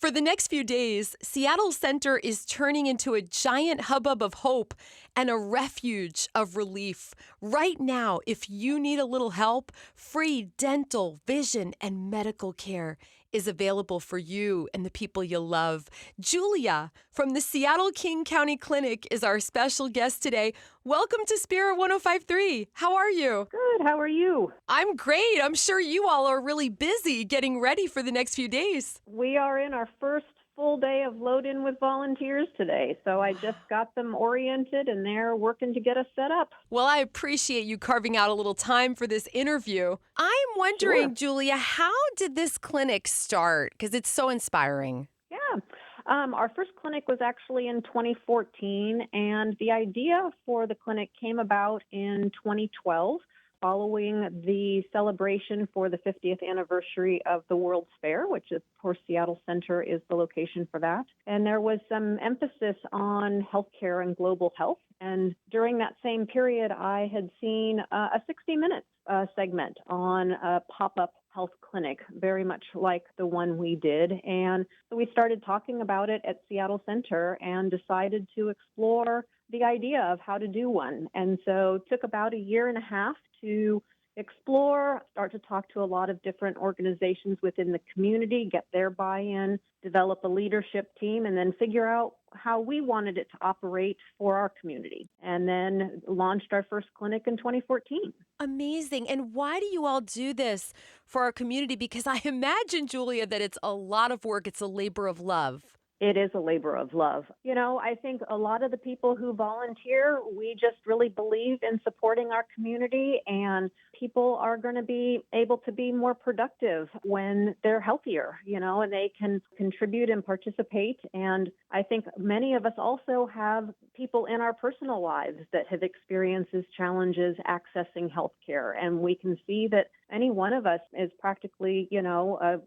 For the next few days, Seattle Center is turning into a giant hubbub of hope and a refuge of relief. Right now, if you need a little help, free dental, vision, and medical care is available for you and the people you love. Julia from the Seattle King County Clinic is our special guest today. Welcome to Spirit 105.3. How are you? Good. How are you? I'm great. I'm sure you all are really busy getting ready for the next few days. We are in our first full day of load in with volunteers today. So I just got them oriented and they're working to get us set up. Well, I appreciate you carving out a little time for this interview. I'm wondering, Sure. Julia, how did this clinic start? Because it's so inspiring. Yeah. Our first clinic was actually in 2014, and the idea for the clinic came about in 2012 following the celebration for the 50th anniversary of the World's Fair, which of course Seattle Center is the location for that. And there was some emphasis on healthcare and global health. And during that same period, I had seen a 60 Minutes segment on a pop-up health clinic, very much like the one we did. And so we started talking about it at Seattle Center and decided to explore the idea of how to do one. And so it took about a year and a half to explore, start to talk to a lot of different organizations within the community, get their buy-in, develop a leadership team, and then figure out how we wanted it to operate for our community. And then launched our first clinic in 2014. Amazing. And why do you all do this for our community? Because I imagine, Julia, that it's a lot of work. It's a labor of love. It is a labor of love. You know, I think a lot of the people who volunteer, we just really believe in supporting our community, and people are going to be able to be more productive when they're healthier, and they can contribute and participate. And I think many of us also have people in our personal lives that have experienced challenges accessing healthcare. And we can see that any one of us is practically,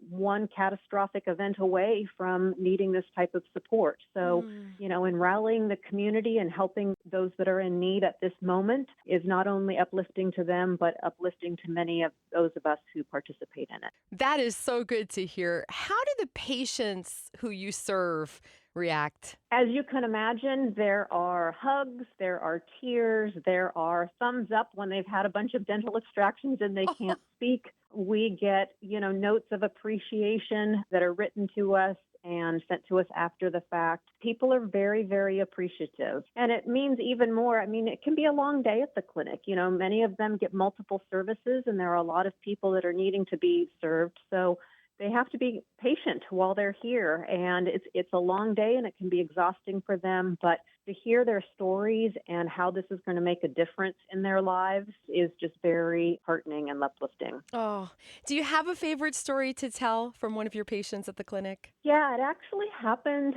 one catastrophic event away from needing this type of support. So, in rallying the community and helping those that are in need at this moment is not only uplifting to them, but uplifting to many of those of us who participate in it. That is so good to hear. How do the patients who you serve react? As you can imagine, there are hugs, there are tears, there are thumbs up when they've had a bunch of dental extractions and they can't speak. We get, notes of appreciation that are written to us and sent to us after the fact. People are very, very appreciative. And it means even more. I mean, it can be a long day at the clinic. Many of them get multiple services, and there are a lot of people that are needing to be served. So they have to be patient while they're here, and it's a long day and it can be exhausting for them, but to hear their stories and how this is going to make a difference in their lives is just very heartening and uplifting. Oh, do you have a favorite story to tell from one of your patients at the clinic? Yeah, it actually happened.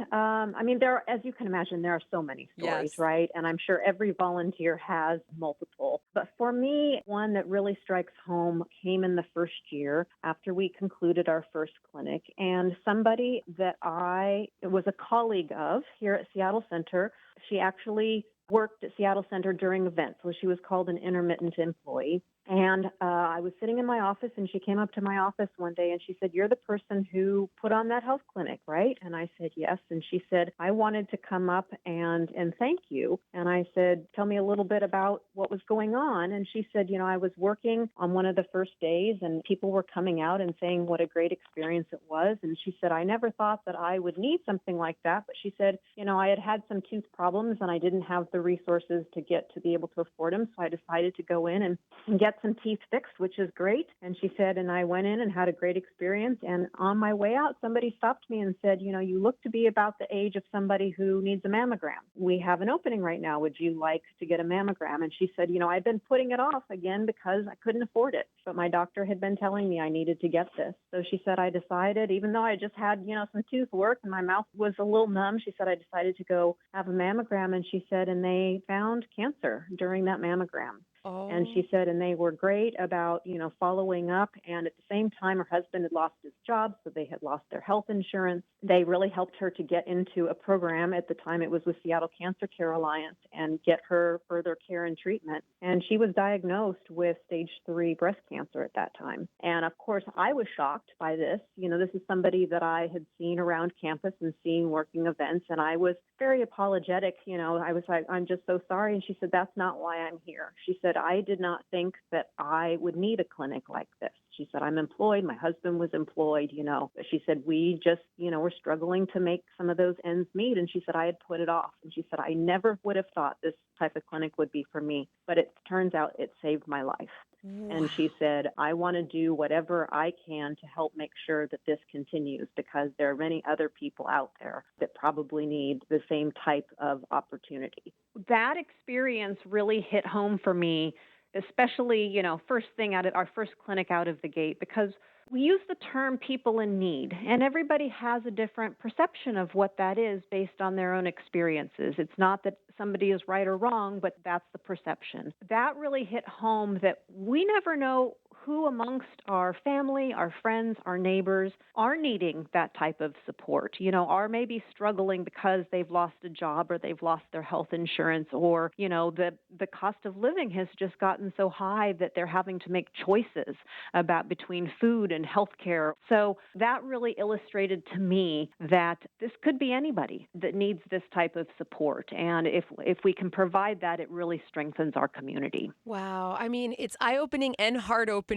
As you can imagine, there are so many stories, Yes. right? And I'm sure every volunteer has multiple. But for me, one that really strikes home came in the first year after we concluded our first clinic. And somebody that I was a colleague of here at Seattle Center, she actually worked at Seattle Center during events. So she was called an intermittent employee. And I was sitting in my office, and she came up to my office one day, and she said, "You're the person who put on that health clinic, right?" And I said, "Yes." And she said, "I wanted to come up and thank you." And I said, "Tell me a little bit about what was going on." And she said, "I was working on one of the first days, and people were coming out and saying what a great experience it was." And she said, "I never thought that I would need something like that." But she said, "I had some tooth problems, and I didn't have the resources to be able to afford them. So I decided to go in and get some teeth fixed, which is great." And she said, "And I went in and had a great experience. And on my way out, somebody stopped me and said, you look to be about the age of somebody who needs a mammogram. We have an opening right now. Would you like to get a mammogram?" And she said, "I've been putting it off again because I couldn't afford it. But my doctor had been telling me I needed to get this." So she said, "I decided, even though I just had, some tooth work and my mouth was a little numb," she said, "I decided to go have a mammogram." And she said, and they found cancer during that mammogram. And Oh, she said, and they were great about, following up. And at the same time, her husband had lost his job, so they had lost their health insurance. They really helped her to get into a program. At the time, it was with Seattle Cancer Care Alliance and get her further care and treatment. And she was diagnosed with stage 3 breast cancer at that time. And of course, I was shocked by this. This is somebody that I had seen around campus and seen working events. And I was very apologetic. I was like, I'm just so sorry. And she said, that's not why I'm here. She said, I did not think that I would need a clinic like this. She said, I'm employed. My husband was employed. But she said, we just, were struggling to make some of those ends meet. And she said, I had put it off. And she said, I never would have thought this type of clinic would be for me. But it turns out it saved my life. wow. And she said, I want to do whatever I can to help make sure that this continues because there are many other people out there that probably need the same type of opportunity. That experience really hit home for me, especially, first thing out of our first clinic out of the gate, because we use the term people in need, and everybody has a different perception of what that is based on their own experiences. It's not that somebody is right or wrong, but that's the perception. That really hit home that we never know who amongst our family, our friends, our neighbors are needing that type of support, are maybe struggling because they've lost a job or they've lost their health insurance or, the cost of living has just gotten so high that they're having to make choices about between food and health care. So that really illustrated to me that this could be anybody that needs this type of support. And if we can provide that, it really strengthens our community. Wow. I mean, it's eye opening and heart opening.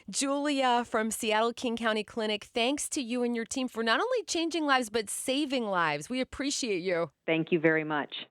Julia from Seattle King County Clinic, thanks to you and your team for not only changing lives, but saving lives. We appreciate you. Thank you very much.